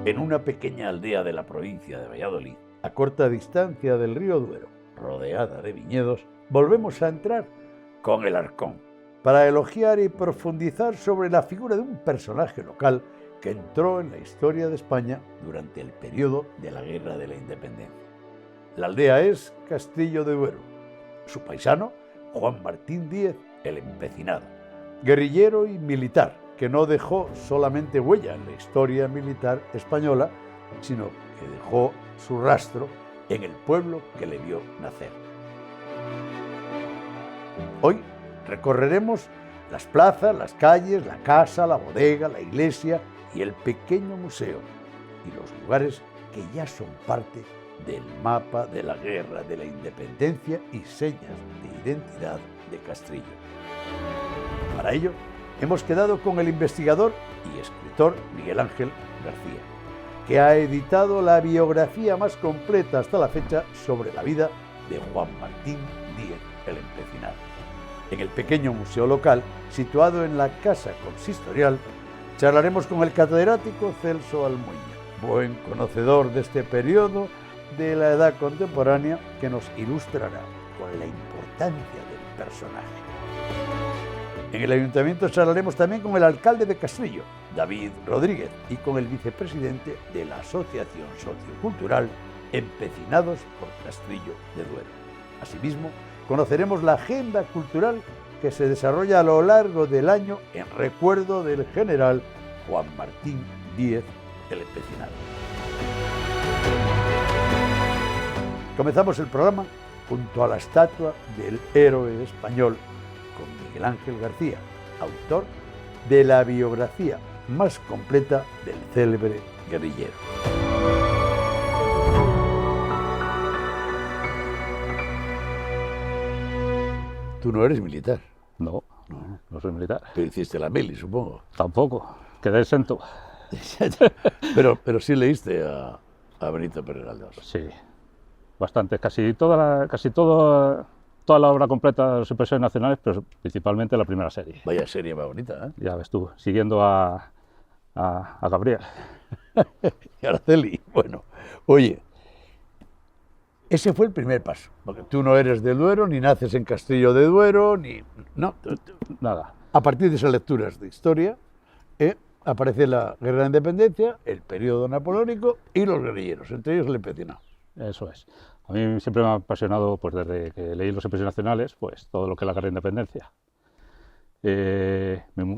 En una pequeña aldea de la provincia de Valladolid, a corta distancia del río Duero, rodeada de viñedos, volvemos a entrar con el Arcón, para elogiar y profundizar sobre la figura de un personaje local que entró en la historia de España durante el periodo de la Guerra de la Independencia. La aldea es Castillo de Duero. Su paisano, Juan Martín Díez, el Empecinado, guerrillero y militar, que no dejó solamente huella en la historia militar española, sino que dejó su rastro en el pueblo que le vio nacer. Hoy recorreremos las plazas, las calles, la casa, la bodega, la iglesia y el pequeño museo, y los lugares que ya son parte del mapa de la Guerra de la Independencia y señas de identidad de Castrillo. Para ello, hemos quedado con el investigador y escritor Miguel Ángel García, que ha editado la biografía más completa hasta la fecha sobre la vida de Juan Martín Díez, el Empecinado. En el pequeño museo local, situado en la Casa Consistorial, charlaremos con el catedrático Celso Almuña, buen conocedor de este periodo de la edad contemporánea, que nos ilustrará con la importancia del personaje. En el ayuntamiento charlaremos también con el alcalde de Castrillo, David Rodríguez, y con el vicepresidente de la Asociación Sociocultural Empecinados por Castrillo de Duero. Asimismo, conoceremos la agenda cultural que se desarrolla a lo largo del año en recuerdo del general Juan Martín Díez, el Empecinado. Comenzamos el programa junto a la estatua del héroe español, con Miguel Ángel García, autor de la biografía más completa del célebre guerrillero. Tú no eres militar. No soy militar. Pero hiciste la mili, supongo. Tampoco, quedé exento. pero sí leíste a Benito Pérez Galdós. Sí, bastante, casi toda la obra completa de los Impresores Nacionales, pero principalmente la primera serie. Vaya serie más bonita, ¿eh? Ya ves tú, siguiendo a Gabriel. Y Araceli, bueno, oye, ese fue el primer paso, porque tú no eres de Duero, ni naces en Castillo de Duero, ni... No, nada. A partir de esas lecturas de historia, aparece la Guerra de la Independencia, el periodo napoleónico y los guerrilleros, entre ellos el Empecinado. Eso es. A mí siempre me ha apasionado, pues desde que leí los Impresores Nacionales, pues todo lo que es la Guerra de la Independencia.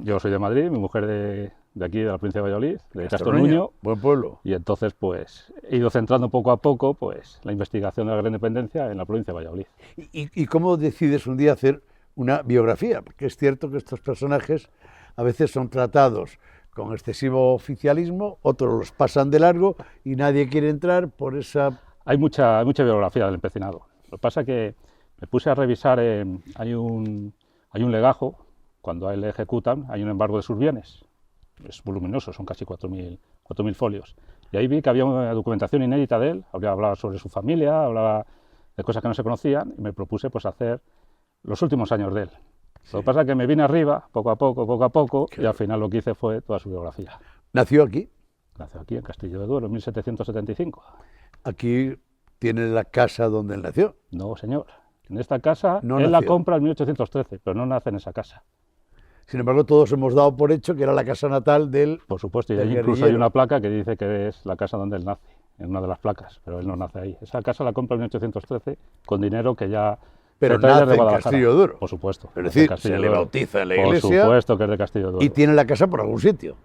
Yo soy de Madrid, mi mujer de aquí, de la provincia de Valladolid, de Castornuño. Buen pueblo. Y entonces, pues, he ido centrando poco a poco, pues, la investigación de la Guerra de la Independencia en la provincia de Valladolid. ¿Y cómo decides un día hacer una biografía? Porque es cierto que estos personajes a veces son tratados con excesivo oficialismo, otros los pasan de largo y nadie quiere entrar por esa... Hay mucha biografía del Empecinado. Lo que pasa es que me puse a revisar, hay un legajo, cuando a él le ejecutan, hay un embargo de sus bienes. Es voluminoso, son casi 4.000 folios. Y ahí vi que había una documentación inédita de él, hablaba sobre su familia, hablaba de cosas que no se conocían, y me propuse pues hacer los últimos años de él. Sí. Lo que pasa es que me vine arriba, poco a poco, claro. Y al final lo que hice fue toda su biografía. ¿Nació aquí? Nació aquí, en Castillo de Duero, en 1775. ¿Aquí tiene la casa donde él nació? No, señor. En esta casa, no él nació. La compra en 1813, pero no nace en esa casa. Sin embargo, todos hemos dado por hecho que era la casa natal del... Por supuesto, y ahí incluso hay una placa que dice que es la casa donde él nace, en una de las placas, pero él no nace ahí. Esa casa la compra en 1813 con dinero que ya... Pero nace en Castillo de Duero. Por supuesto. Es decir, se le bautiza en la iglesia... Por supuesto que es de Castillo de Duero. Y tiene la casa por algún sitio.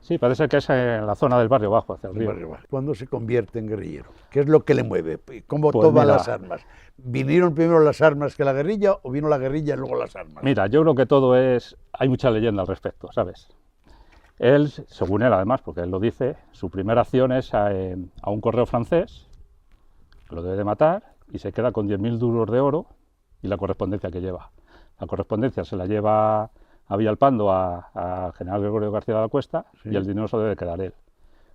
Sí, parece que es en la zona del barrio bajo, hacia el río. ¿Cuándo se convierte en guerrillero? ¿Qué es lo que le mueve? ¿Cómo toma las armas? ¿Vinieron primero las armas que la guerrilla o vino la guerrilla y luego las armas? Mira, yo creo que todo es... Hay mucha leyenda al respecto, ¿sabes? Él, según él además, porque él lo dice, su primera acción es a un correo francés, lo debe de matar, y se queda con 10.000 duros de oro y la correspondencia que lleva. La correspondencia se la lleva a Villalpando, a general Gregorio García de la Cuesta, sí. Y el dinero se lo debe quedar él.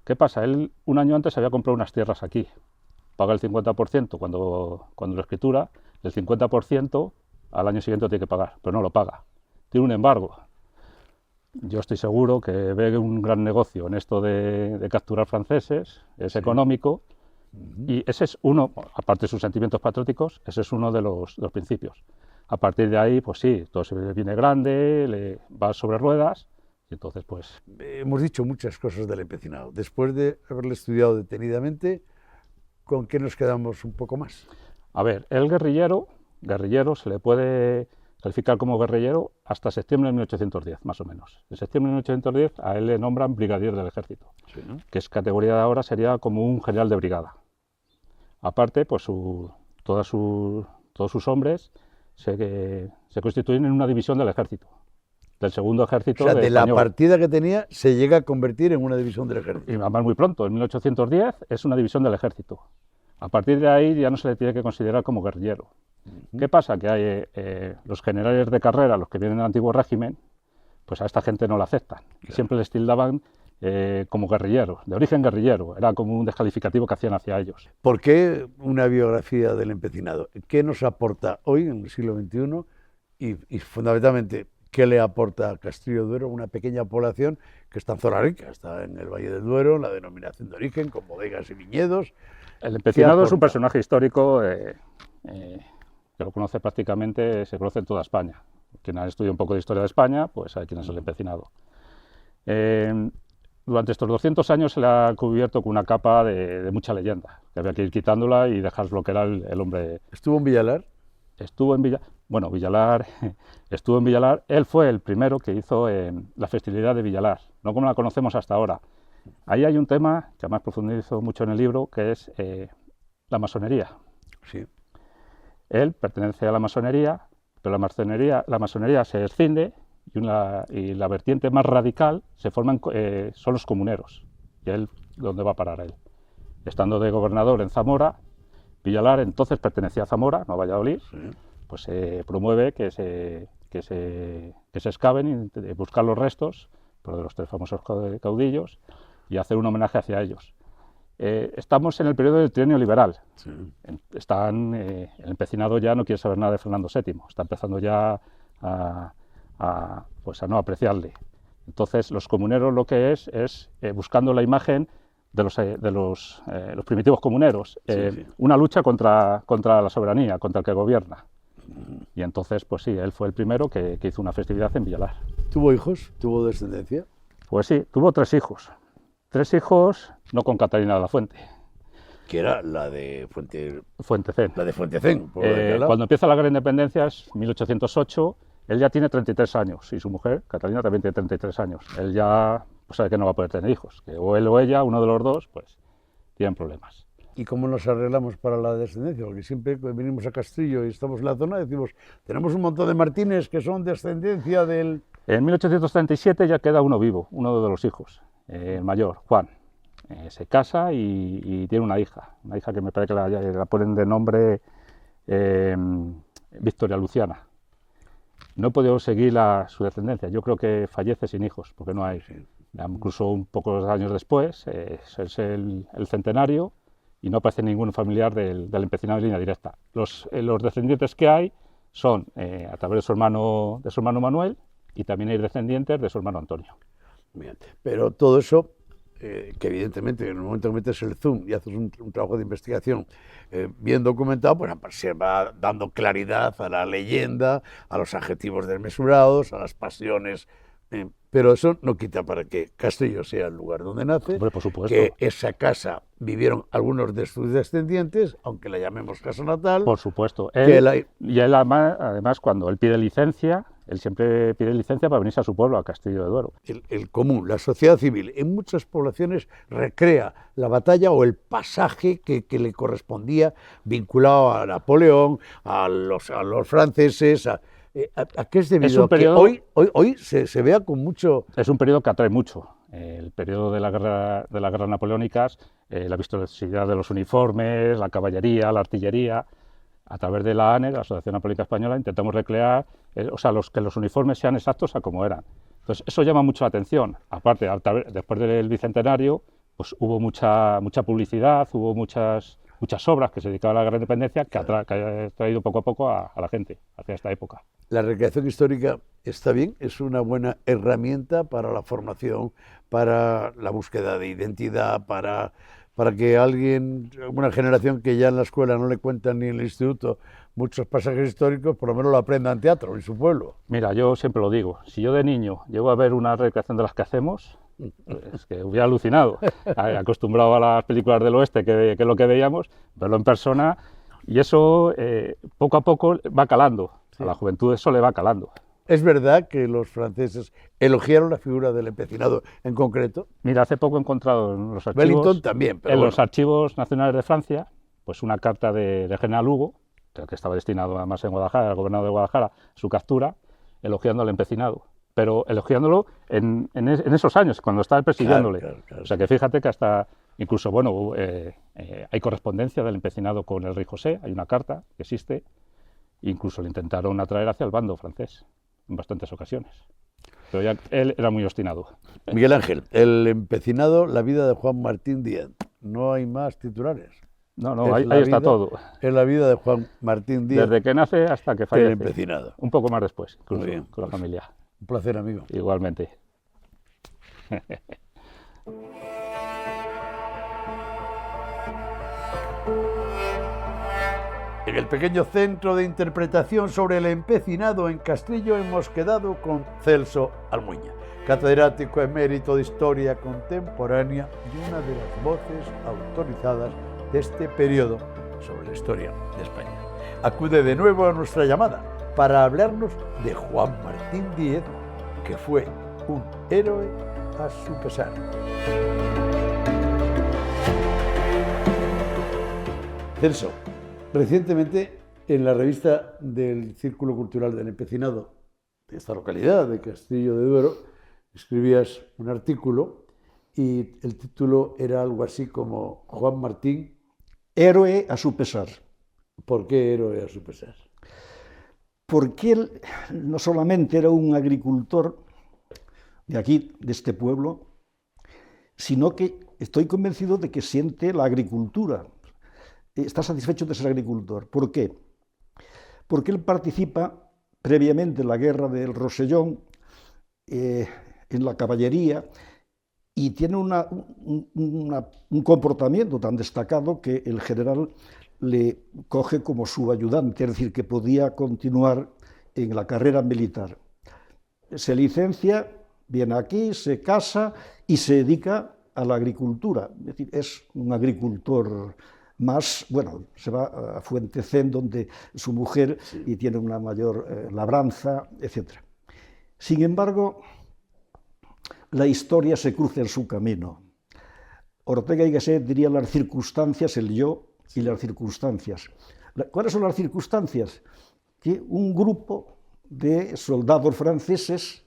¿Qué pasa? Él un año antes había comprado unas tierras aquí, paga el 50% cuando lo escritura, el 50% al año siguiente lo tiene que pagar, pero no lo paga. Tiene un embargo. yo estoy seguro que ve un gran negocio en esto de capturar franceses, es económico, y ese es uno, aparte de sus sentimientos patrióticos, ese es uno de los principios. A partir de ahí, pues sí, todo se viene grande, le va sobre ruedas, y entonces pues... Hemos dicho muchas cosas del empecinado. Después de haberle estudiado detenidamente, ¿con qué nos quedamos un poco más? A ver, el guerrillero se le puede calificar como guerrillero hasta septiembre de 1810, más o menos. En septiembre de 1810 a él le nombran brigadier del ejército, Sí, ¿no? que es categoría de ahora, sería como un general de brigada. Aparte, pues todos sus hombres se constituyen en una división del ejército, del segundo ejército O sea, de la español. partida que tenía, se llega a convertir en una división del ejército. Y además muy pronto, en 1810, es una división del ejército. A partir de ahí ya no se le tiene que considerar como guerrillero. ¿Qué pasa? Que hay los generales de carrera, los que vienen del antiguo régimen, pues a esta gente no la aceptan. Y siempre les tildaban como guerrilleros, de origen guerrillero. Era como un descalificativo que hacían hacia ellos. ¿Por qué una biografía del empecinado? ¿Qué nos aporta hoy, en el siglo XXI? Y fundamentalmente, ¿qué le aporta a Castillo de Duero, una pequeña población que está en zona rica, está en el Valle del Duero, en la denominación de origen, con bodegas y viñedos? El empecinado es un personaje histórico que lo conoce prácticamente, se conoce en toda España. Quien ha estudiado un poco de historia de España, pues sabe quién es el empecinado. Durante estos 200 años se le ha cubierto con una capa de mucha leyenda, que había que ir quitándola y dejar lo que era el hombre. ¿Estuvo en Villalar? Estuvo en Villalar, estuvo en Villalar. Él fue el primero que hizo la festividad de Villalar, no como la conocemos hasta ahora. Ahí hay un tema que además profundizo mucho en el libro, que es la masonería. Sí. Él pertenece a la masonería, pero la masonería se escinde y la vertiente más radical son los comuneros. ¿Y él dónde va a parar él? Estando de gobernador en Zamora, Villalar entonces pertenecía a Zamora, no a Valladolid, Sí. pues se promueve que se excaven y buscar los restos, pero de los tres famosos caudillos, y hacer un homenaje hacia ellos. Estamos en el periodo del trienio liberal. Sí. El empecinado ya no quiere saber nada de Fernando VII, está empezando ya a no apreciarle. Entonces, los comuneros lo que es buscando la imagen de los primitivos comuneros, Sí. una lucha contra la soberanía, contra el que gobierna. Y entonces, pues sí, él fue el primero que hizo una festividad en Villalar. ¿Tuvo hijos? ¿Tuvo descendencia? Pues sí, tuvo 3 hijos. 3 hijos, no con Catalina de la Fuente. Que era la de Fuentecén. La de Fuentecén. Por aquel lado. Cuando empieza la Guerra de Independencia, es 1808, él ya tiene 33 años y su mujer, Catalina, también tiene 33 años. Él ya pues, sabe que no va a poder tener hijos, que o él o ella, uno de los dos, pues tienen problemas. ¿Y cómo nos arreglamos para la descendencia? Porque siempre que venimos a Castillo y estamos en la zona, decimos, tenemos un montón de Martínez que son descendencia del... En 1837 ya queda uno vivo, uno de los hijos, el mayor, Juan. Se casa y tiene una hija que me parece que la ponen de nombre Victoria Luciana. No he podido seguir su descendencia, yo creo que fallece sin hijos, porque no hay. Incluso un pocos años después, es el centenario, y no aparece ningún familiar del empecinado en línea directa. Los descendientes que hay son a través de su hermano Manuel, y también hay descendientes de su hermano Antonio. Bien. Pero todo eso, que evidentemente en el momento que metes el zoom y haces un trabajo de investigación bien documentado, pues se va dando claridad a la leyenda, a los adjetivos desmesurados, a las pasiones. Pero eso no quita para que Castillo sea el lugar donde nace. Hombre, por supuesto. Que esa casa vivieron algunos de sus descendientes, aunque la llamemos casa natal. Por supuesto. Y él además, cuando él pide licencia, él siempre pide licencia para venirse a su pueblo, a Castillo de Duero. El común, la sociedad civil, en muchas poblaciones recrea la batalla o el pasaje que le correspondía vinculado a Napoleón, a los franceses. ¿A qué es debido? Es un periodo, que hoy se vea con mucho... Es un periodo que atrae mucho. El periodo de las guerras napoleónicas, la vistosidad de los uniformes, la caballería, la artillería. A través de la ANE, la Asociación Napoleónica Española, intentamos recrear, que los uniformes sean exactos a como eran. Entonces, eso llama mucho la atención. Aparte, después del Bicentenario, pues hubo mucha publicidad, hubo muchas obras que se dedicaban a la Gran Independencia que ha traído poco a poco a la gente hacia esta época. La recreación histórica Está bien, es una buena herramienta para la formación, para la búsqueda de identidad, para que alguien, una generación que ya en la escuela no le cuentan ni en el instituto muchos pasajes históricos, por lo menos lo aprenda en teatro, en su pueblo. Mira, yo siempre lo digo, si yo de niño llego a ver una recreación de las que hacemos, pues que hubiera alucinado, acostumbrado a las películas del oeste, que es lo que veíamos, verlo en persona, y eso poco a poco va calando, sí. A la juventud eso le va calando. ¿Es verdad que los franceses elogiaron la figura del empecinado en concreto? Mira, hace poco he encontrado en los archivos, Wellington también, pero en los archivos nacionales de Francia, pues una carta del general Hugo, que estaba destinado además en Guadalajara, el gobernador de Guadalajara, su captura, elogiando al empecinado, pero elogiándolo en esos años, cuando estaba persiguiéndole. Claro. O sea que fíjate que hasta, incluso, bueno, hay correspondencia del empecinado con el rey José, hay una carta que existe, incluso le intentaron atraer hacia el bando francés en bastantes ocasiones. Pero ya él era muy obstinado. Miguel Ángel, el empecinado, la vida de Juan Martín Díaz. No hay más titulares. No, ahí está todo. Es la vida de Juan Martín Díaz. Desde que nace hasta que fallece. El empecinado. Un poco más después, incluso, muy bien, con la familia. Un placer, amigo. Igualmente. En el pequeño centro de interpretación sobre el empecinado en Castrillo hemos quedado con Celso Almuña, catedrático emérito de Historia Contemporánea y una de las voces autorizadas de este periodo sobre la historia de España. Acude de nuevo a nuestra llamada para hablarnos de Juan Martín Díez, que fue un héroe a su pesar. Celso, recientemente en la revista del Círculo Cultural del Empecinado de esta localidad, de Castillo de Duero, escribías un artículo y el título era algo así como Juan Martín, héroe a su pesar. ¿Por qué héroe a su pesar? Porque él no solamente era un agricultor de aquí, de este pueblo, sino que estoy convencido de que siente la agricultura. Está satisfecho de ser agricultor. ¿Por qué? Porque él participa previamente en la guerra del Rosellón, en la caballería, y tiene un comportamiento tan destacado que el general le coge como su ayudante, es decir, que podía continuar en la carrera militar. Se licencia, viene aquí, se casa y se dedica a la agricultura. Es decir, es un agricultor más, bueno, se va a Fuentecén, donde su mujer, y tiene una mayor labranza, etc. Sin embargo, la historia se cruza en su camino. Ortega y Gasset diría las circunstancias, el yo y las circunstancias. ¿Cuáles son las circunstancias? Que un grupo de soldados franceses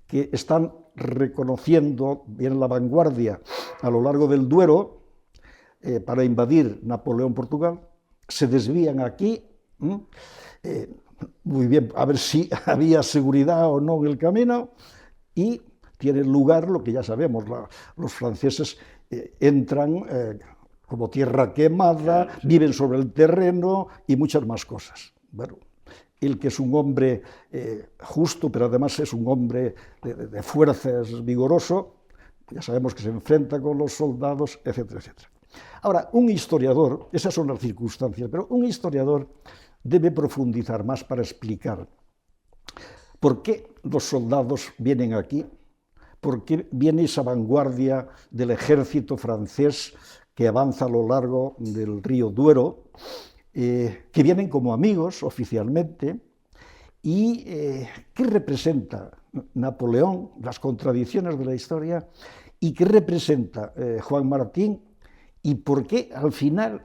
que están reconociendo bien la vanguardia a lo largo del Duero para invadir Napoleón Portugal, se desvían aquí, muy bien, a ver si había seguridad o no en el camino, y tiene lugar lo que ya sabemos, los franceses entran como tierra quemada, viven sobre el terreno y muchas más cosas. Bueno, él, que es un hombre justo, pero además es un hombre de fuerzas, vigoroso, ya sabemos que se enfrenta con los soldados, etcétera, etcétera. Ahora, un historiador, esas son las circunstancias, pero un historiador debe profundizar más para explicar por qué los soldados vienen aquí, por qué viene esa vanguardia del ejército francés que avanza a lo largo del río Duero, que vienen como amigos oficialmente, y qué representa Napoleón, las contradicciones de la historia, y qué representa Juan Martín, y por qué al final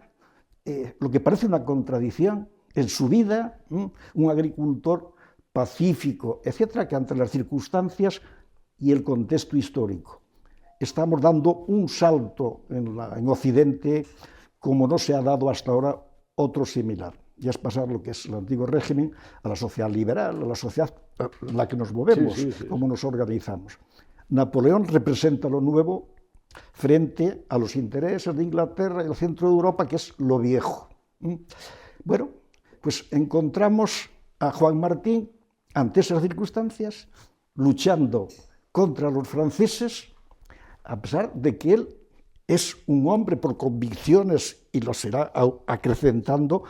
lo que parece una contradicción en su vida, un agricultor pacífico, etcétera, que ante las circunstancias y el contexto histórico estamos dando un salto en Occidente como no se ha dado hasta ahora otro similar. Ya es pasar lo que es el antiguo régimen a la sociedad liberal, a la sociedad en la que nos movemos, cómo nos organizamos. Napoleón representa lo nuevo frente a los intereses de Inglaterra y el centro de Europa, que es lo viejo. Bueno, pues encontramos a Juan Martín ante esas circunstancias, luchando contra los franceses, a pesar de que él es un hombre por convicciones, y lo será acrecentando,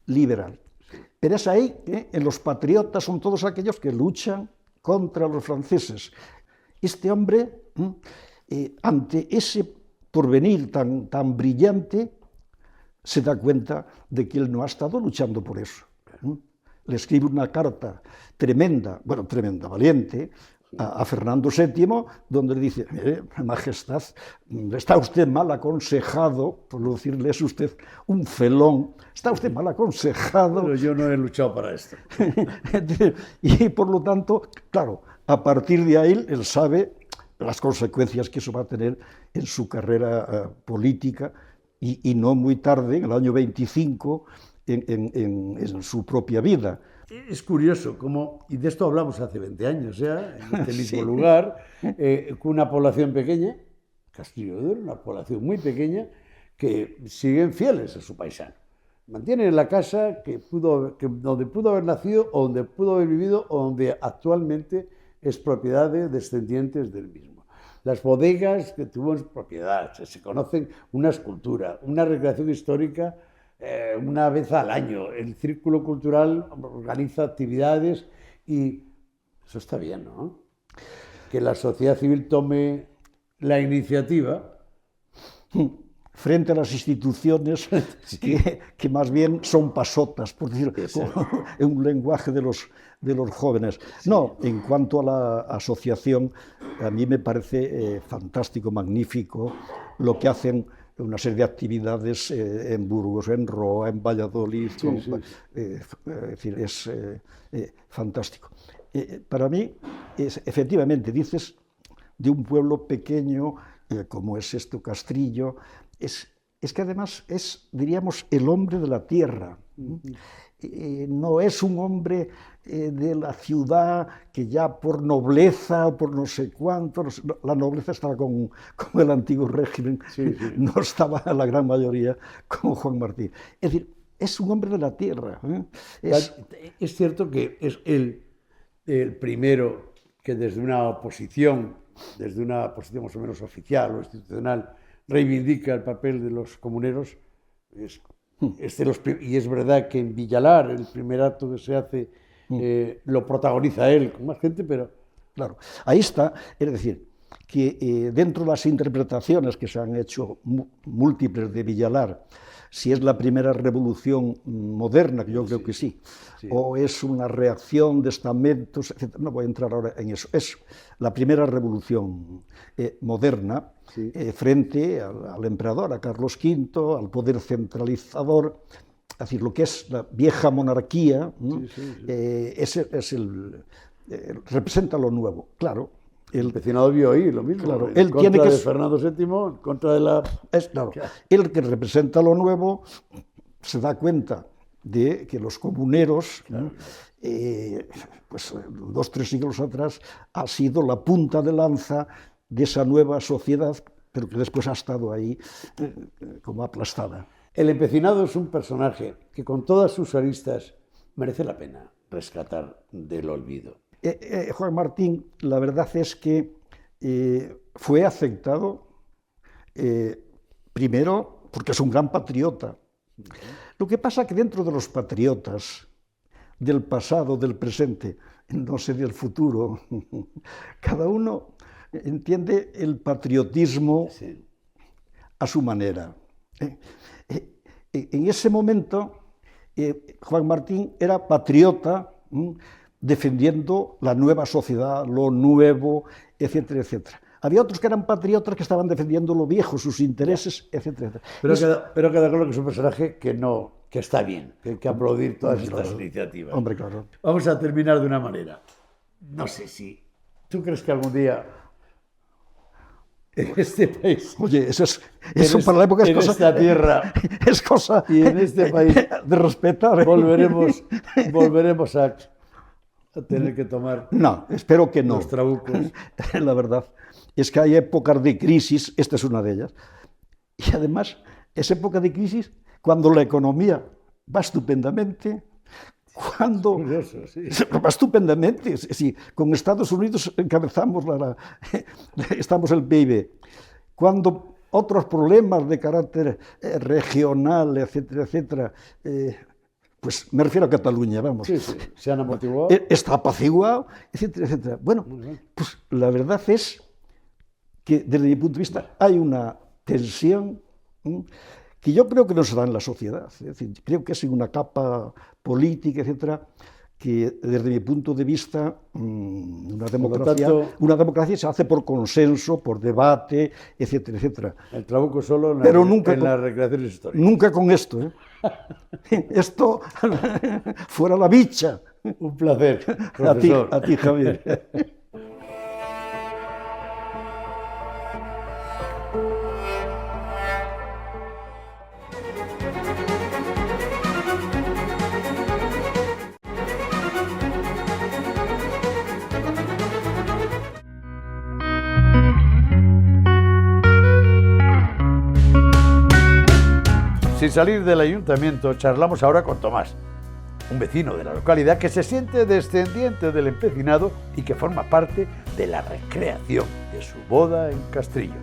liberal. Pero es ahí que en los patriotas son todos aquellos que luchan contra los franceses. Este hombre, ante ese porvenir tan brillante, se da cuenta de que él no ha estado luchando por eso. Le escribe una carta tremenda, valiente, a Fernando VII, donde le dice: Majestad, está usted mal aconsejado, por decirle, es usted un felón, está usted mal aconsejado. Pero yo no he luchado para esto. Y por lo tanto, claro, a partir de ahí él sabe las consecuencias que eso va a tener en su carrera política, y no muy tarde, en el año 25, en su propia vida. Es curioso cómo, y de esto hablamos hace 20 años ya, en este mismo lugar, con una población pequeña, Castillo de Duero, una población muy pequeña, que siguen fieles a su paisano. Mantienen la casa donde pudo haber nacido, o donde pudo haber vivido, o donde actualmente es propiedad de descendientes del mismo. Las bodegas que tuvo en propiedad, se conocen una escultura, una recreación histórica una vez al año. El Círculo Cultural organiza actividades y eso está bien, ¿no? Que la sociedad civil tome la iniciativa frente a las instituciones sí, que más bien son pasotas, por decirlo en un lenguaje de los jóvenes. Sí. No, en cuanto a la asociación, a mí me parece fantástico, magnífico lo que hacen una serie de actividades en Burgos, en Roa, en Valladolid. Sí, sí. Es decir, es fantástico. Para mí, efectivamente, dices de un pueblo pequeño como es Castrillo, es que además es, diríamos, el hombre de la tierra. No es un hombre de la ciudad que ya por nobleza o por no sé cuánto, la nobleza estaba con el antiguo régimen, sí, sí. No estaba la gran mayoría con Juan Martín. Es decir, es un hombre de la tierra. Es cierto que es el primero que desde una posición más o menos oficial o institucional, reivindica el papel de los comuneros. Y es verdad que en Villalar el primer acto que se hace lo protagoniza él con más gente, pero... Claro, ahí está, es decir, que dentro de las interpretaciones que se han hecho múltiples de Villalar, si es la primera revolución moderna, que yo creo que sí, o es una reacción de estamentos, etc. No voy a entrar ahora en eso. Es la primera revolución moderna frente al emperador, a Carlos V, al poder centralizador, es decir, lo que es la vieja monarquía, representa lo nuevo, claro. El empecinado vio ahí lo mismo, claro, en contra de Fernando VII, en contra de la... Claro, el que representa lo nuevo se da cuenta de que los comuneros, pues 2 o 3 siglos atrás, ha sido la punta de lanza de esa nueva sociedad, pero que después ha estado ahí como aplastada. El empecinado es un personaje que con todas sus aristas merece la pena rescatar del olvido. Juan Martín, la verdad es que fue aceptado primero porque es un gran patriota. Lo que pasa es que dentro de los patriotas del pasado, del presente, no sé del futuro, cada uno entiende el patriotismo a su manera. En ese momento, Juan Martín era patriota, defendiendo la nueva sociedad, lo nuevo, etcétera, etcétera. Había otros que eran patriotas que estaban defendiendo lo viejo, sus intereses, etcétera, etcétera. Pero queda claro que es un personaje que está bien, que hay que aplaudir todas estas iniciativas. Hombre, claro. Vamos a terminar de una manera. No sé si... ¿Tú crees que algún día en este país... Oye, eso para la época es cosa... En esta tierra... Es cosa... Y en este país... De respetar. Volveremos a tener que tomar... No, espero que no. Los trabucos. La verdad es que hay épocas de crisis, esta es una de ellas, y además es época de crisis cuando la economía va estupendamente, cuando... Curioso, sí. Estupendamente. Sí, con Estados Unidos encabezamos estamos el PIB. Cuando otros problemas de carácter regional, etcétera, etcétera, pues me refiero a Cataluña, vamos. Sí, sí, se han amortiguado. Está apaciguado, etcétera, etcétera. Bueno, pues la verdad es que desde mi punto de vista hay una tensión que yo creo que no se da en la sociedad. Es decir, creo que es en una capa política, etcétera, que desde mi punto de vista una democracia se hace por consenso, por debate, etcétera, etcétera. El trabuco solo Pero nunca en las recreaciones históricas. Nunca con esto, ¿eh? Esto fuera la bicha. Un placer, profesor. A ti, Javier. Sin salir del ayuntamiento, charlamos ahora con Tomás, un vecino de la localidad que se siente descendiente del empecinado y que forma parte de la recreación de su boda en Castrillo.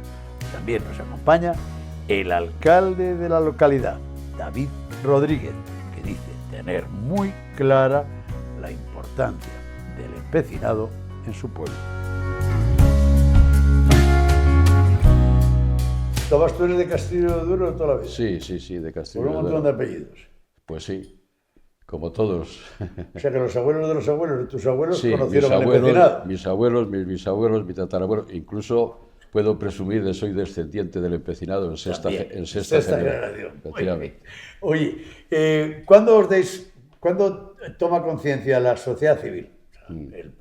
También nos acompaña el alcalde de la localidad, David Rodríguez, que dice tener muy clara la importancia del empecinado en su pueblo. Tomás, ¿tú eres de Castillo de Duero toda la vida? Sí, de Castillo Por de un Duero. montón de apellidos. Pues sí, como todos. O sea que los abuelos de los abuelos de tus abuelos Sí, conocieron el empecinado. mis abuelos, mis bisabuelos, mi tatarabuelo, incluso puedo presumir de soy descendiente del empecinado en sexta generación. Efectivamente. Oye, ¿cuándo toma conciencia la sociedad civil,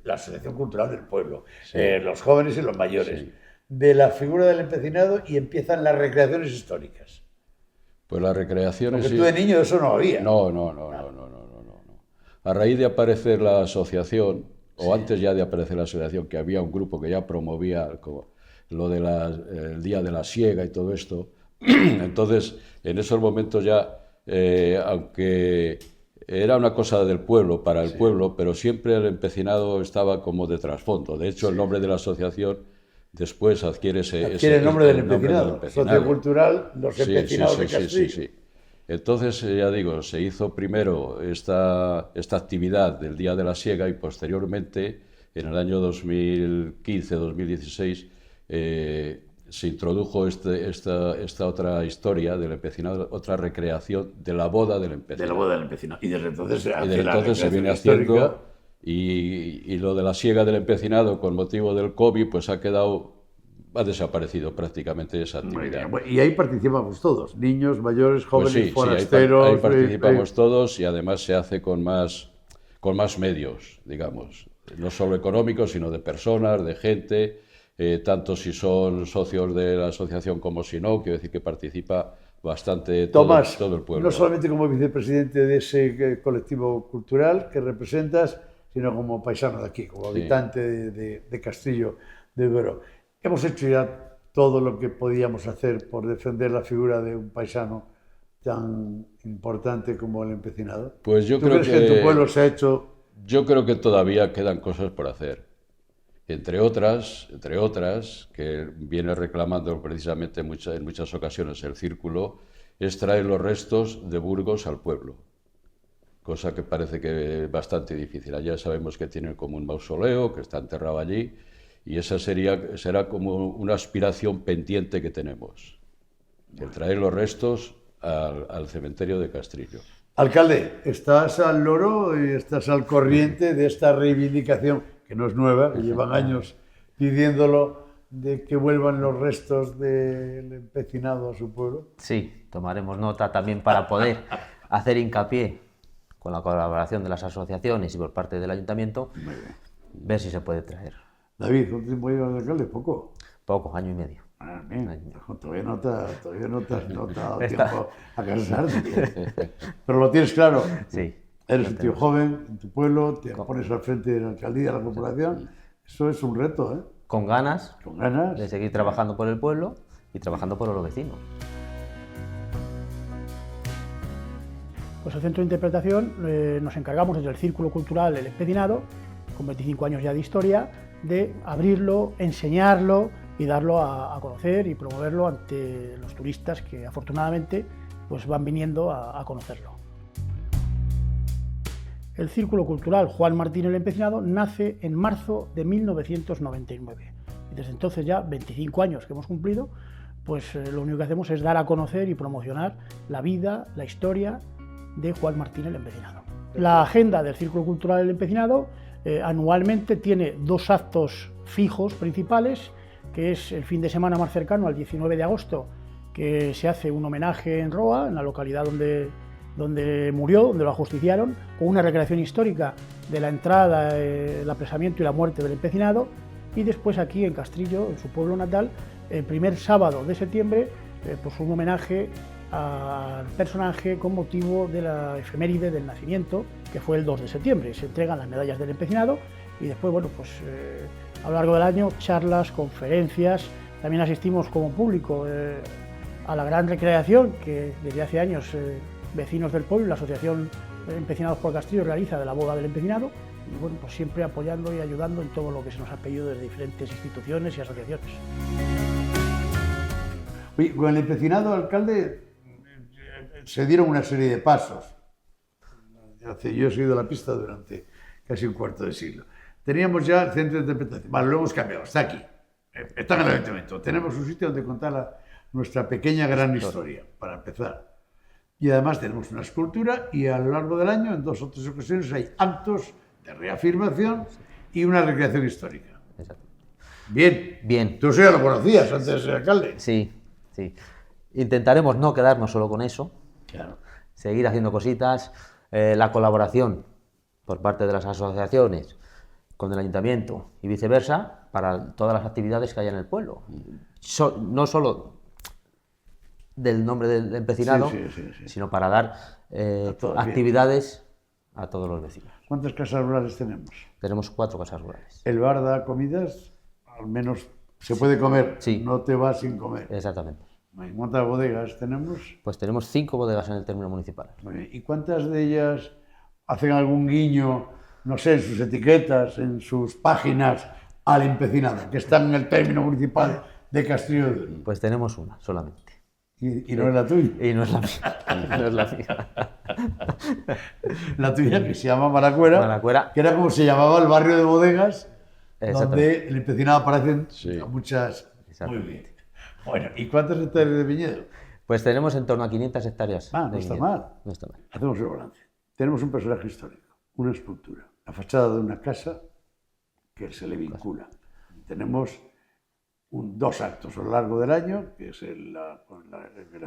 la asociación cultural del pueblo, los jóvenes y los mayores, de la figura del empecinado y empiezan las recreaciones históricas? Pues las recreaciones... Porque tú de niño eso no había. No. A raíz de aparecer la asociación, o antes ya de aparecer la asociación, que había un grupo que ya promovía lo de el Día de la Siega y todo esto, entonces en esos momentos ya, aunque era una cosa del pueblo, para el pueblo, pero siempre el empecinado estaba como de trasfondo. De hecho, el nombre de la asociación después adquiere el nombre del empecinado. Sociocultural, los empecinados de Castrillo. Sí. Entonces, ya digo, se hizo primero esta actividad del Día de la Siega y posteriormente, en el año 2015-2016, se introdujo esta otra historia del empecinado, otra recreación de la boda del empecinado. De la boda del empecinado. Y desde entonces se viene haciendo, y lo de la siega del empecinado con motivo del COVID, pues ha desaparecido prácticamente esa actividad. Y ahí participamos todos, niños, mayores, jóvenes, pues sí, forasteros... ahí participamos todos y además se hace con más medios, digamos, no solo económicos, sino de personas, de gente, tanto si son socios de la asociación como si no, quiero decir que participa bastante Tomás, todo el pueblo. No solamente como vicepresidente de ese colectivo cultural que representas, sino como paisano de aquí, como habitante de Castillo de Duero. Hemos hecho ya todo lo que podíamos hacer por defender la figura de un paisano tan importante como el empecinado. Pues yo ¿Tú creo crees que en tu pueblo se ha hecho? Yo creo que todavía quedan cosas por hacer. Entre otras, que viene reclamando precisamente en muchas ocasiones el Círculo, es traer los restos de Burgos al pueblo. Cosa que parece que es bastante difícil. Allá sabemos que tienen como un mausoleo, que está enterrado allí, y esa será como una aspiración pendiente que tenemos, el traer los restos al cementerio de Castrillo. Alcalde, estás al loro y estás al corriente de esta reivindicación, que no es nueva, que llevan años pidiéndolo, de que vuelvan los restos del empecinado a su pueblo. Sí, tomaremos nota también para poder hacer hincapié con la colaboración de las asociaciones y por parte del ayuntamiento, ver si se puede traer. David, ¿cuánto tiempo llevas de alcalde? ¿Poco? Poco, año y medio. Todavía no te has dado tiempo a cansarte. Pero lo tienes claro. Sí. Eres un tío joven en tu pueblo, te pones al frente de la alcaldía, de la corporación. Eso es un reto, ¿eh? Con ganas de seguir trabajando por el pueblo y trabajando por los vecinos. Pues el Centro de Interpretación nos encargamos desde el Círculo Cultural El Empecinado, con 25 años ya de historia, de abrirlo, enseñarlo y darlo a conocer y promoverlo ante los turistas que afortunadamente pues van viniendo a conocerlo. El Círculo Cultural Juan Martín el Empecinado nace en marzo de 1999 y desde entonces, ya 25 años que hemos cumplido, pues lo único que hacemos es dar a conocer y promocionar la vida, la historia de Juan Martín el Empecinado. La agenda del Círculo Cultural El Empecinado anualmente tiene 2 actos fijos principales, que es el fin de semana más cercano, al 19 de agosto, que se hace un homenaje en Roa, en la localidad donde murió, donde lo ajusticiaron, con una recreación histórica de la entrada, el apresamiento y la muerte del empecinado, y después aquí en Castrillo, en su pueblo natal, el primer sábado de septiembre, pues un homenaje al personaje con motivo de la efeméride del nacimiento, que fue el 2 de septiembre. Se entregan las medallas del empecinado y después, bueno, pues a lo largo del año, charlas, conferencias. También asistimos como público a la gran recreación que desde hace años vecinos del pueblo y la Asociación Empecinados por Castrillo realiza de la boda del empecinado, y bueno, pues siempre apoyando y ayudando en todo lo que se nos ha pedido desde diferentes instituciones y asociaciones. Oye, con el empecinado, alcalde, se dieron una serie de pasos. Yo he seguido la pista durante casi un cuarto de siglo. Teníamos ya el centro de interpretación. Vale, lo hemos cambiado, está aquí. Está en el ayuntamiento. Tenemos un sitio donde contar nuestra pequeña gran historia, para empezar. Y además tenemos una escultura y a lo largo del año, en 2 o 3 ocasiones, hay actos de reafirmación y una recreación histórica. Exacto. Bien. Bien. Tú eso ya lo conocías antes de ser alcalde. Sí, sí. Intentaremos no quedarnos solo con eso. Claro. Seguir haciendo cositas. La colaboración por parte de las asociaciones con el ayuntamiento y viceversa para todas las actividades que haya en el pueblo. No solo del nombre del empecinado, sí. sino para dar actividades a todos los vecinos. ¿Cuántas casas rurales tenemos? Tenemos 4 casas rurales. El bar da comidas, al menos se puede comer, Sí. no te vas sin comer. Exactamente. ¿Cuántas bodegas tenemos? Pues tenemos 5 bodegas en el término municipal. Muy bien. ¿Y cuántas de ellas hacen algún guiño, no sé, en sus etiquetas, en sus páginas, al empecinado, que están en el término municipal de Castrillo de Duero? Pues tenemos una solamente. Y no es la tuya. Y no es la mía. No es la mía. La tuya, que se llama Malacuera, Malacuera. que era como se llamaba el barrio de bodegas, Exactamente. donde el empecinado aparecen Sí. muchas... Muy Exactamente. bien. Bueno, ¿y cuántas hectáreas de viñedo? Pues tenemos en torno a 500 hectáreas. No de está viñedo. mal. No está mal. Hacemos el balance. Tenemos un personaje histórico, una escultura, la fachada de una casa que se le vincula. Tenemos 2 actos a lo largo del año, que es la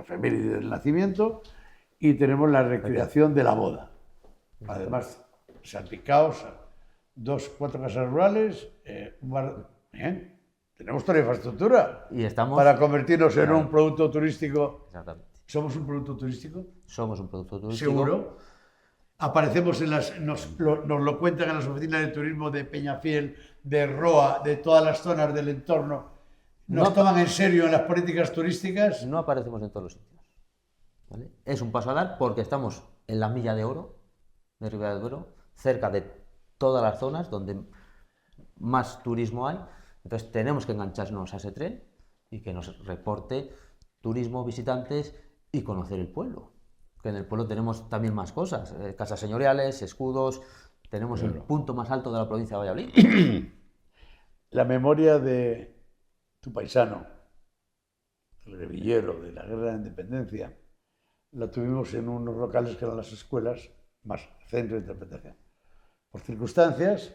efeméride del nacimiento, y tenemos la recreación de la boda. Además, salpicaos, 4 casas rurales, un bar. Bien, tenemos toda la infraestructura Y estamos... para convertirnos en un producto turístico. Exactamente. ¿Somos un producto turístico? Somos un producto turístico. Seguro. Aparecemos nos lo cuentan en las oficinas de turismo de Peñafiel, de Roa, de todas las zonas del entorno. ¿Nos No. toman en serio en las políticas turísticas? No aparecemos en todos los sitios. ¿Vale? Es un paso a dar porque estamos en la milla de oro de Ribera del Duero, cerca de todas las zonas donde más turismo hay. Entonces tenemos que engancharnos a ese tren y que nos reporte turismo, visitantes y conocer el pueblo. Que en el pueblo tenemos también más cosas, casas señoriales, escudos, tenemos el punto más alto de la provincia de Valladolid. La memoria de tu paisano, el guerrillero de la Guerra de la Independencia, la tuvimos en unos locales que eran las escuelas, más centro de interpretación. Por circunstancias,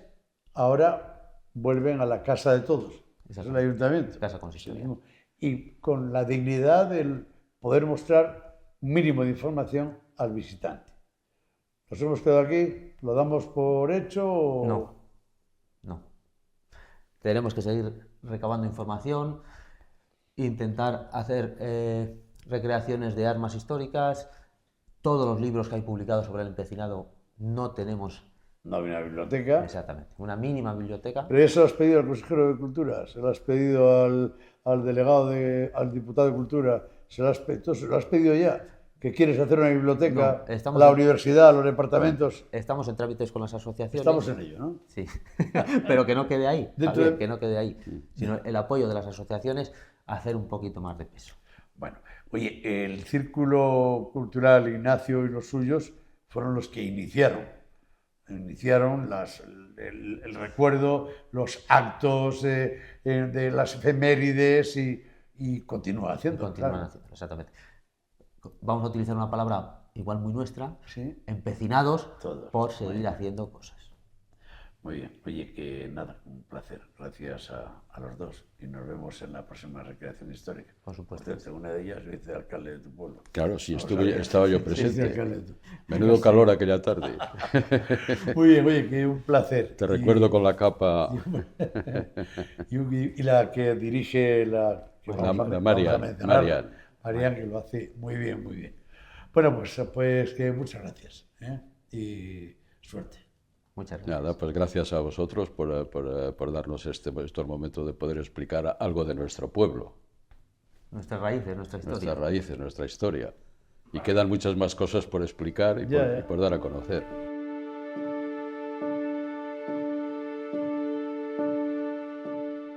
ahora vuelven a la casa de todos, es el ayuntamiento. Casa consistoria. Y con la dignidad del poder mostrar un mínimo de información al visitante. ¿Nos hemos quedado aquí? ¿Lo damos por hecho? O... No. Tenemos que seguir recabando información, intentar hacer recreaciones de armas históricas. Todos los libros que hay publicados sobre el empecinado no tenemos. No hay una biblioteca. Exactamente, una mínima biblioteca. ¿Pero eso lo has pedido al consejero de Cultura? ¿Se lo has pedido al delegado, al diputado de Cultura? ¿Se lo has pedido ya? ¿Que quieres hacer una biblioteca? No, estamos la en- universidad, los departamentos. Estamos en trámites con las asociaciones. Estamos en ello, ¿no? Sí, pero que no quede ahí, Dentro Javier, de- que no quede ahí, sino el apoyo de las asociaciones a hacer un poquito más de peso. Bueno, oye, el Círculo Cultural Ignacio y los suyos fueron los que iniciaron el recuerdo, los actos de las efemérides y continúa haciendo. Continúan claro. haciéndolo, exactamente. Vamos a utilizar una palabra igual muy nuestra, Sí. empecinados Todos. por seguir haciendo cosas. Muy bien, oye, que nada, un placer. Gracias a los dos y nos vemos en la próxima recreación histórica. Por supuesto. Por cierto, una de ellas yo hice alcalde de tu pueblo. Claro, sí, sabía. estaba yo Sí, presente. alcalde de tu- Menudo calor aquella tarde. Muy bien, oye, que un placer. Te recuerdo con la capa. Y la que dirige la Marian, Marian, que lo hace muy bien, muy bien. Bueno, pues que muchas gracias, ¿eh? Y suerte. Muchas gracias. Nada, pues gracias a vosotros por darnos estos momentos de poder explicar algo de nuestro pueblo, Nuestras raíces, nuestra historia. nuestras raíces, nuestra historia. Y quedan muchas más cosas por explicar y Ya, y por dar a conocer.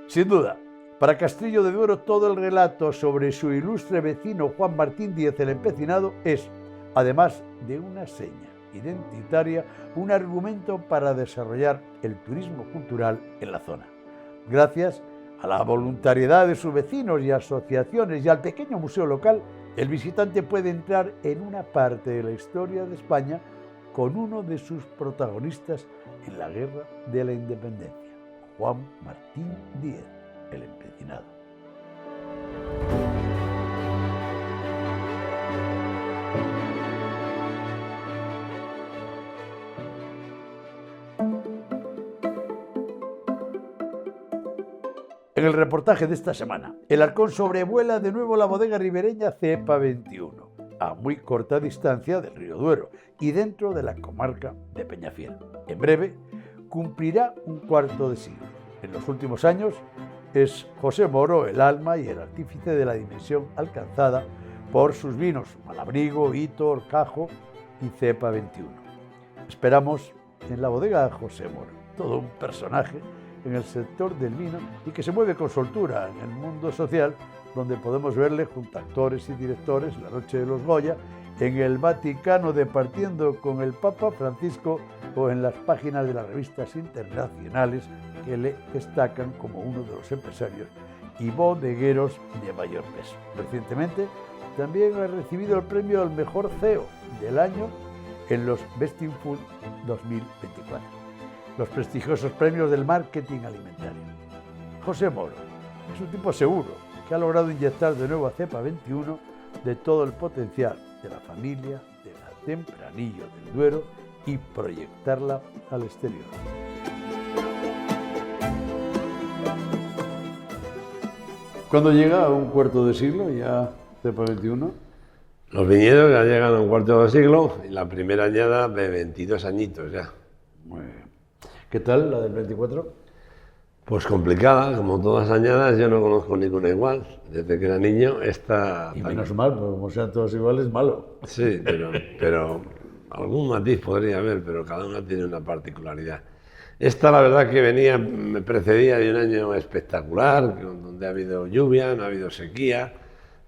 Sin duda, para Castillo de Duero todo el relato sobre su ilustre vecino Juan Martín Díez el Empecinado es, además de una seña identitaria, un argumento para desarrollar el turismo cultural en la zona. Gracias a la voluntariedad de sus vecinos y asociaciones y al pequeño museo local, el visitante puede entrar en una parte de la historia de España con uno de sus protagonistas en la Guerra de la Independencia, Juan Martín Díez, el Empecinado. En el reportaje de esta semana, el Halcón sobrevuela de nuevo la bodega ribereña Cepa 21, a muy corta distancia del río Duero y dentro de la comarca de Peñafiel. En breve, cumplirá un cuarto de siglo. En los últimos años, es José Moro el alma y el artífice de la dimensión alcanzada por sus vinos Malabrigo, Hito, Orcajo y Cepa 21. Esperamos en la bodega de José Moro, todo un personaje en el sector del vino y que se mueve con soltura en el mundo social, donde podemos verle junto a actores y directores la noche de los Goya, en el Vaticano departiendo con el Papa Francisco o en las páginas de las revistas internacionales que le destacan como uno de los empresarios y bodegueros de mayor peso. Recientemente también ha recibido el premio al mejor CEO del año en los Best in Food 2024, los prestigiosos premios del marketing alimentario. José Moro es un tipo seguro que ha logrado inyectar de nuevo a Cepa 21 de todo el potencial de la familia de la Tempranillo del Duero y proyectarla al exterior. ¿Cuándo llega a un cuarto de siglo ya Cepa 21? Los viñedos ya llegan a un cuarto de siglo y la primera añada de 22 añitos ya. Muy bien. ¿Qué tal la del 24? Pues complicada, como todas las añadas, yo no conozco ninguna igual. Desde que era niño, esta... Y menos mal, porque como sean todos iguales, malo. Sí, pero algún matiz podría haber, pero cada una tiene una particularidad. Esta, la verdad, que me precedía de un año espectacular, donde ha habido lluvia, no ha habido sequía,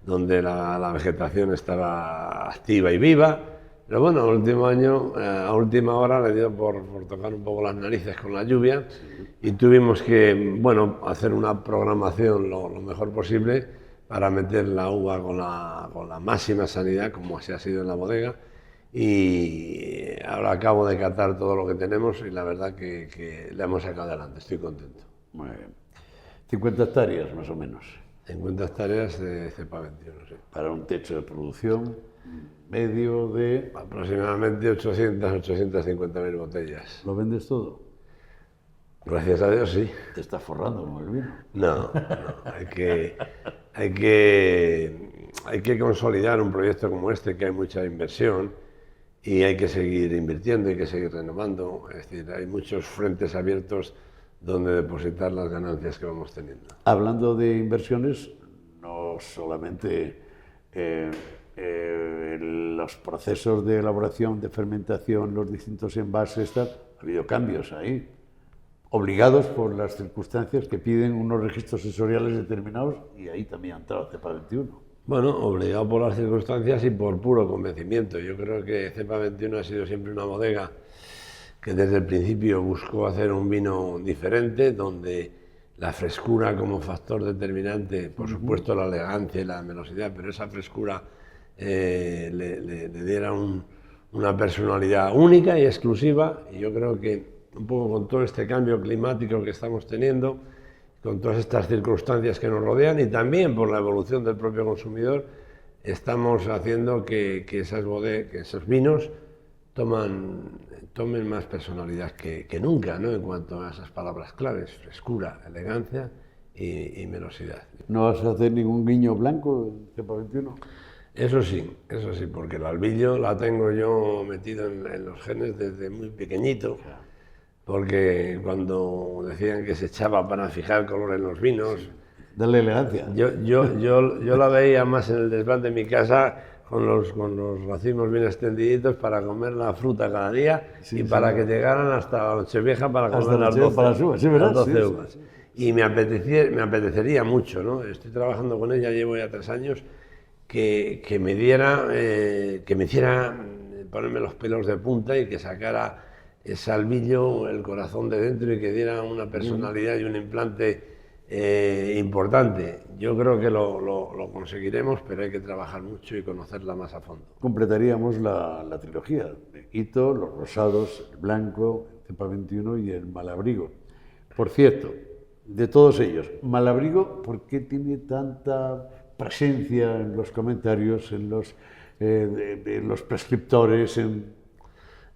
donde la vegetación estaba activa y viva. Pero bueno, el último año, a última hora, le dio por tocar un poco las narices con la lluvia y tuvimos que, bueno, hacer una programación lo mejor posible para meter la uva con la máxima sanidad, como así ha sido en la bodega. Y ahora acabo de catar todo lo que tenemos y la verdad que le hemos sacado adelante, estoy contento. Muy bien. 50 hectáreas más o menos 50 hectáreas de cepa 21, sí. para un techo de producción medio de... Aproximadamente 850.000 botellas. ¿Lo vendes todo? Gracias a Dios, sí. Te estás forrando con el vino. No, hay que consolidar un proyecto como este, que hay mucha inversión y hay que seguir invirtiendo, hay que seguir renovando. Es decir, hay muchos frentes abiertos donde depositar las ganancias que vamos teniendo. Hablando de inversiones, no solamente los procesos de elaboración, de fermentación, los distintos envases, tal, ha habido cambios ahí, obligados por las circunstancias que piden unos registros sensoriales determinados, y ahí también ha entrado Cepa 21. Bueno, obligado por las circunstancias y por puro convencimiento. Yo creo que Cepa 21 ha sido siempre una bodega que desde el principio buscó hacer un vino diferente, donde la frescura como factor determinante, por supuesto la elegancia y la melosidad, pero esa frescura le diera una personalidad única y exclusiva. Y yo creo que un poco con todo este cambio climático que estamos teniendo, con todas estas circunstancias que nos rodean y también por la evolución del propio consumidor, estamos haciendo que esos vinos tomen más personalidad que nunca, ¿no? En cuanto a esas palabras claves: frescura, elegancia y melosidad. ¿No vas a hacer ningún guiño blanco en Cepa 21? Eso sí, porque el albillo la tengo yo metido en los genes desde muy pequeñito, porque cuando decían que se echaba para fijar color en los vinos, Darle elegancia. yo la veía más en el desván de mi casa con los racimos bien extendiditos para comer la fruta cada día, y para que llegaran hasta la Nochevieja para comer las 12 uvas. Sí, las 12 uvas. Y me apetecería mucho, ¿no? Estoy trabajando con ella, llevo ya 3 años, que me hiciera ponerme los pelos de punta y que sacara ese albillo, el corazón de dentro, y que diera una personalidad y un implante importante. Yo creo que lo conseguiremos, pero hay que trabajar mucho y conocerla más a fondo. Completaríamos la trilogía: de Hito, los rosados, el blanco, el Cepa 21 y el Malabrigo. Por cierto, de todos ellos, Malabrigo, ¿por qué tiene tanta presencia en los comentarios, en los prescriptores?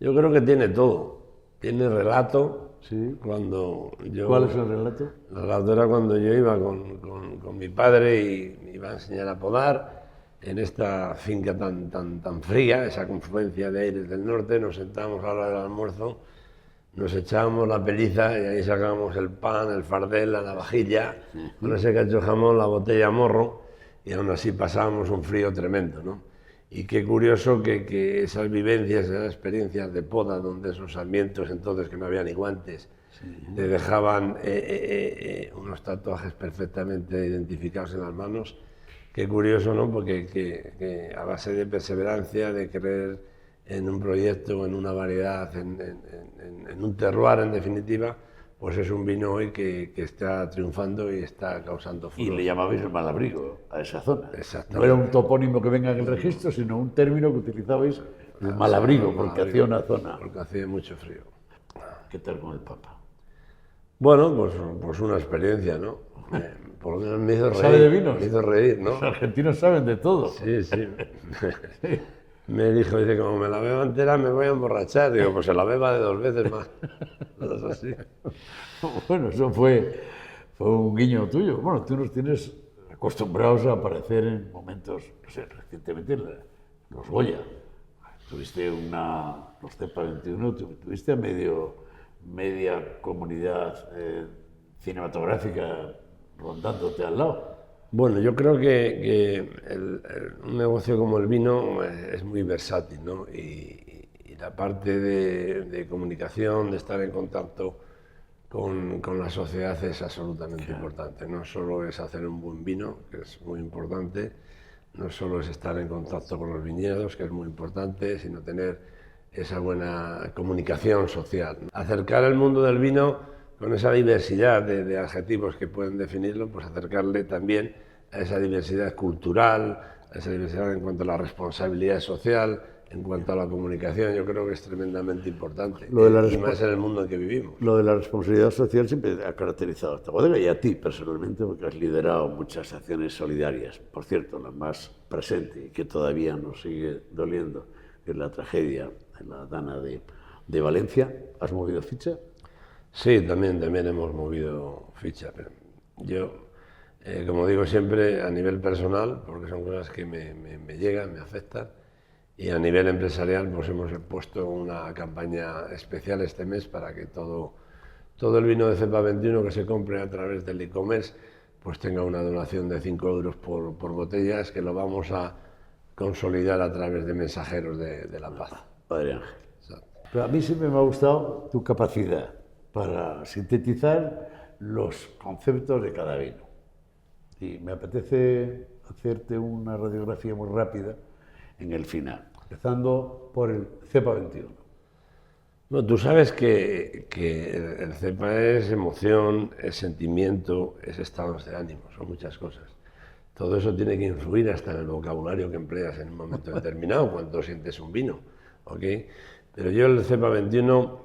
Yo creo que tiene todo. Tiene relato. Sí. ¿Cuál es el relato? El relato era cuando yo iba con mi padre y me iba a enseñar a podar en esta finca tan fría, esa confluencia de aires del norte. Nos sentábamos a la hora del almuerzo, nos echábamos la peliza y ahí sacábamos el pan, el fardel, la navajilla, con ese cacho de jamón, la botella morro, y aún así pasábamos un frío tremendo, ¿no? Y qué curioso que esas vivencias, esas experiencias de poda, donde esos sarmientos, entonces que no había ni guantes, te dejaban unos tatuajes perfectamente identificados en las manos. Qué curioso, ¿no? Porque que a base de perseverancia, de creer en un proyecto, en una variedad, en un terroir, en definitiva, pues es un vino hoy que está triunfando y está causando furor. Y le llamabais el Malabrigo a esa zona. Exactamente. No era un topónimo que venga en el registro, sino un término que utilizabais, el Malabrigo, porque hacía una zona. Porque hacía mucho frío. ¿Qué tal con el Papa? Bueno, pues una experiencia, ¿no? Por lo menos me hizo reír. ¿Sabe de vinos? Me hizo reír, ¿no? Los argentinos saben de todo. Sí. Me dijo, dice, como me la beba entera me voy a emborrachar. Digo, pues se la beba de 2 veces más. Así. Bueno, eso fue un guiño tuyo. Bueno, tú nos tienes acostumbrados a aparecer en momentos, no sé, recientemente los Goya. Tuviste los Cepa 21, tuviste media comunidad cinematográfica rondándote al lado. Bueno, yo creo que un negocio como el vino es muy versátil, ¿no? Y la parte de comunicación, de estar en contacto con la sociedad es absolutamente importante. No solo es hacer un buen vino, que es muy importante, no solo es estar en contacto con los viñedos, que es muy importante, sino tener esa buena comunicación social. Acercar el mundo del vino con esa diversidad de adjetivos que pueden definirlo, pues acercarle también a esa diversidad cultural, a esa diversidad en cuanto a la responsabilidad social, en cuanto a la comunicación. Yo creo que es tremendamente importante, y más en el mundo en que vivimos. Lo de la responsabilidad social siempre ha caracterizado a esta bodega y a ti personalmente, porque has liderado muchas acciones solidarias. Por cierto, la más presente y que todavía nos sigue doliendo es la tragedia en la Dana de Valencia. ¿Has movido ficha? Sí, también hemos movido ficha. Pero yo, como digo siempre, a nivel personal, porque son cosas que me llegan, me afectan, y a nivel empresarial, pues hemos puesto una campaña especial este mes para que todo el vino de Cepa 21 que se compre a través del e-commerce, pues tenga una donación de 5 euros por botellas, que lo vamos a consolidar a través de mensajeros de la paz. Padre Ángel. Exacto. Pero a mí siempre me ha gustado tu capacidad para sintetizar los conceptos de cada vino. Y me apetece hacerte una radiografía muy rápida en el final, empezando por el Cepa 21. No, tú sabes que el cepa es emoción, es sentimiento, es estados de ánimo, son muchas cosas. Todo eso tiene que influir hasta en el vocabulario que empleas en un momento determinado, cuando sientes un vino, ¿ok? Pero yo el cepa 21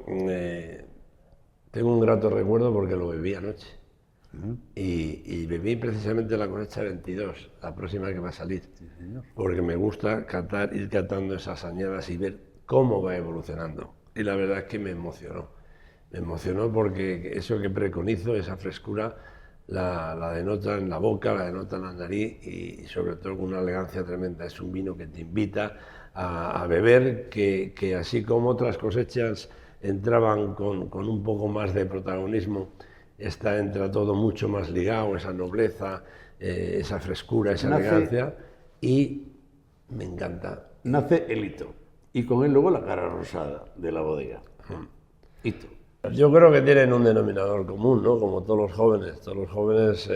tengo un grato recuerdo porque lo bebí anoche. Y bebí precisamente la cosecha 22, la próxima que va a salir, porque me gusta ir catando esas añadas y ver cómo va evolucionando. Y la verdad es que me emocionó porque eso que preconizo, esa frescura, la denota en la boca, la denota en la nariz y sobre todo con una elegancia tremenda. Es un vino que te invita a beber, que así como otras cosechas entraban con un poco más de protagonismo, esta entra todo mucho más ligado, esa nobleza, esa frescura, esa elegancia, y me encanta. Nace el hito, y con él luego la cara rosada de la bodega. Hito. Yo creo que tienen un denominador común, ¿no? Como todos los jóvenes. Todos los jóvenes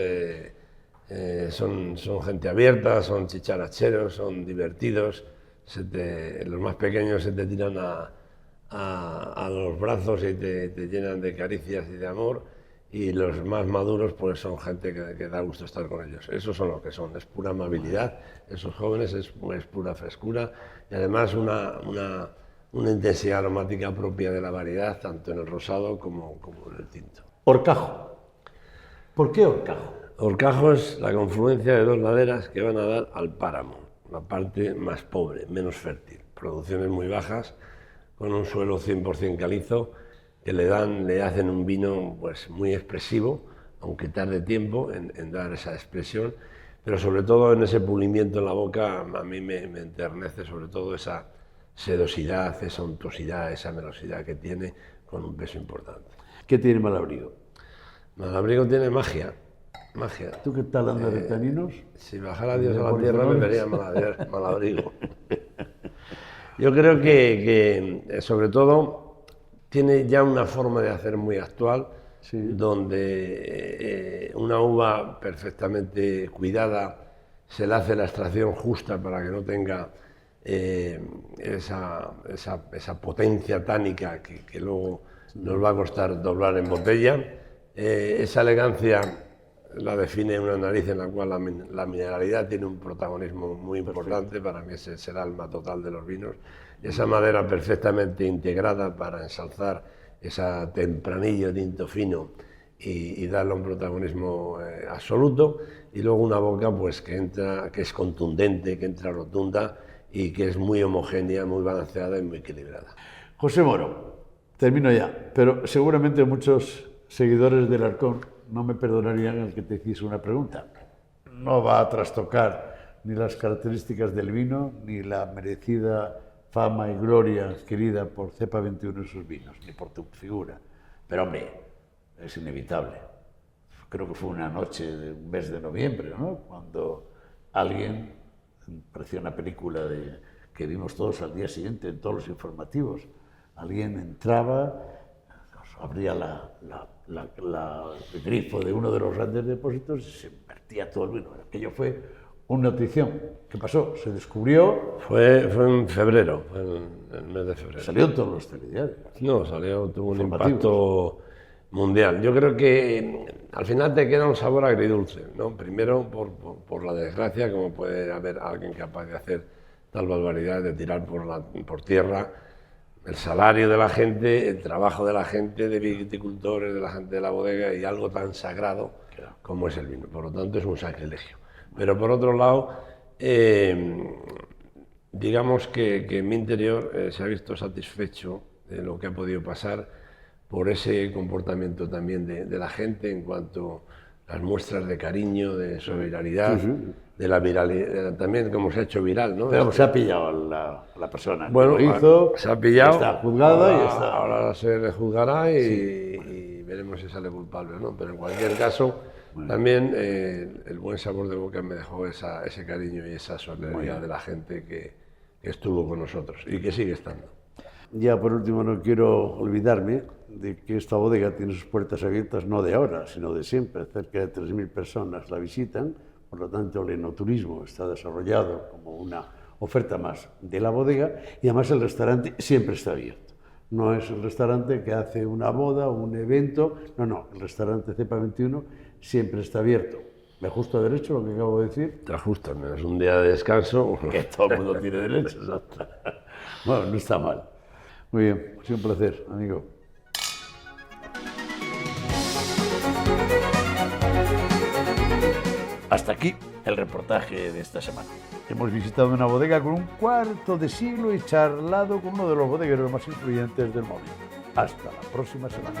son gente abierta, son chicharacheros, son divertidos. Los más pequeños se te tiran a los brazos y te llenan de caricias y de amor. Y los más maduros pues son gente que da gusto estar con ellos. Esos son lo que son, es pura amabilidad, esos jóvenes es pura frescura y además una intensidad aromática propia de la variedad, tanto en el rosado como en el tinto. Horcajo. ¿Por qué Horcajo? Horcajo es la confluencia de dos laderas que van a dar al páramo, la parte más pobre, menos fértil, producciones muy bajas, con un suelo 100% calizo, que le hacen un vino pues muy expresivo, aunque tarde tiempo en dar esa expresión, pero sobre todo en ese pulimiento en la boca a mí me enternece sobre todo esa sedosidad, esa untuosidad, esa melosidad que tiene con un peso importante. ¿Qué tiene Malabrigo? Malabrigo tiene magia. ¿Tú qué tal andas de taninos? Si bajara Dios a la tierra me vería Malabrigo. Yo creo que sobre todo tiene ya una forma de hacer muy actual, sí, donde una uva perfectamente cuidada se le hace la extracción justa para que no tenga esa potencia tánica que luego nos va a costar doblar en botella. Esa elegancia la define una nariz en la cual la mineralidad tiene un protagonismo muy importante. Para mí ese es el alma total de los vinos. Esa madera perfectamente integrada para ensalzar ese tempranillo tinto fino y darle un protagonismo absoluto, y luego una boca pues que es contundente, que entra rotunda y que es muy homogénea, muy balanceada y muy equilibrada. José Moro, termino ya, pero seguramente muchos seguidores del Arcón no me perdonarían el que te hiciese una pregunta. No va a trastocar ni las características del vino, ni la merecida fama y gloria adquirida por Cepa 21 en sus vinos, ni por tu figura. Pero hombre, es inevitable. Creo que fue una noche de un mes de noviembre, ¿no? Cuando alguien, parecía una película que vimos todos al día siguiente en todos los informativos, alguien entraba, abría el grifo de uno de los grandes depósitos y se vertía todo el vino. Aquello fue una notición. ¿Qué pasó? Se descubrió... Fue en febrero, en el mes de febrero. Salió en todos los telediarios. No, tuvo un impacto mundial. Yo creo que al final te queda un sabor agridulce, ¿no? Primero por la desgracia, como puede haber alguien capaz de hacer tal barbaridad, de tirar por tierra el salario de la gente, el trabajo de la gente, de viticultores, de la gente de la bodega, y algo tan sagrado como es el vino. Por lo tanto, es un sacrilegio. Pero por otro lado, digamos que en mi interior se ha visto satisfecho de lo que ha podido pasar por ese comportamiento también de la gente en cuanto a las muestras de cariño, de solidaridad, de la viralidad, también como se ha hecho viral, ¿no? Pero se ha pillado la persona que bueno, lo hizo, se ha pillado, está juzgada y está... Ahora se le juzgará y veremos si sale culpable o no, pero en cualquier caso, también el buen sabor de boca me dejó ese cariño y esa solidaridad de la gente que estuvo con nosotros y que sigue estando. Ya por último, no quiero olvidarme de que esta bodega tiene sus puertas abiertas no de ahora, sino de siempre. Cerca de 3.000 personas la visitan, por lo tanto el enoturismo está desarrollado como una oferta más de la bodega y además el restaurante siempre está abierto. No es el restaurante que hace una boda o un evento, no, el restaurante Cepa 21 siempre está abierto. ¿Me ajusto derecho lo que acabo de decir? Te ajustas, menos un día de descanso. Que todo el mundo tiene derecho. Bueno, no está mal. Muy bien, ha sido un placer, amigo. Hasta aquí el reportaje de esta semana. Hemos visitado una bodega con un cuarto de siglo y charlado con uno de los bodegueros más influyentes del momento. Hasta la próxima semana.